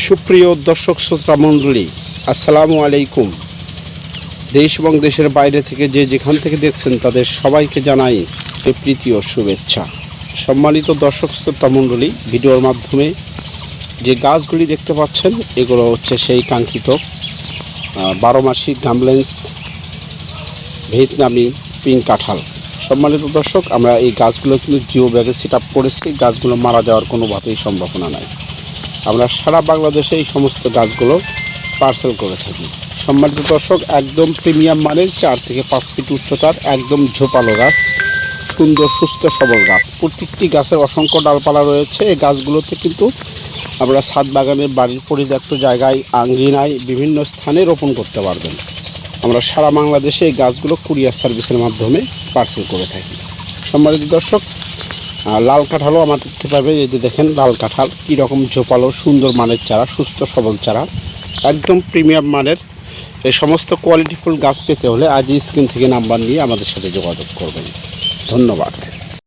সুপ্রিয় দর্শক শ্রোতা মণ্ডলী, আসসালামু আলাইকুম। দেশ এবং দেশের বাইরে থেকে যে যেখান থেকে দেখছেন তাদের সবাইকে জানাই প্রীতি ও শুভেচ্ছা। সম্মানিত দর্শক শ্রোতা মণ্ডলী, ভিডিওর মাধ্যমে যে গাছগুলি দেখতে পাচ্ছেন এগুলো হচ্ছে সেই কাঙ্ক্ষিত 12 মাসি গামলেন্স ভিয়েতনামি পিঙ্ক কাঁঠাল। সম্মানিত দর্শক, আমরা এই গাছগুলো কিন্তু জিও ব্যাগে সেট আপ করেছি। গাছগুলো মারা যাওয়ার কোনোভাবেই সম্ভাবনা নাই। আমরা সারা বাংলাদেশে এই সমস্ত গাছগুলো পার্সেল করে থাকি। সম্মানিত দর্শক, একদম প্রিমিয়াম মানের 4 থেকে 5 ফিট উচ্চতার একদম ঝোপালো গাছ, সুন্দর সুস্থ সবল গাছ। প্রত্যেকটি গাছের অসংখ্য ডালপালা রয়েছে। এই গাছগুলোতে কিন্তু আমরা ছাদ বাগানের বাড়ির পরিত্যক্ত জায়গায়, আঙ্গিনায়, বিভিন্ন স্থানে রোপণ করতে পারবেন। আমরা সারা বাংলাদেশে এই গাছগুলো কুরিয়ার সার্ভিসের মাধ্যমে পার্সেল করে থাকি। সম্মানিত দর্শক, লাল কাঁঠালও আমার দেখতে পাবে। এই যে দেখেন লাল কাঁঠাল কীরকম ঝোপালো, সুন্দর মানের চারা, সুস্থ সবল চারা, একদম প্রিমিয়াম মানের। এই সমস্ত কোয়ালিটিফুল গাছ পেতে হলে আজই স্ক্রিন থেকে নাম্বার নিয়ে আমাদের সাথে যোগাযোগ করবেন। ধন্যবাদ।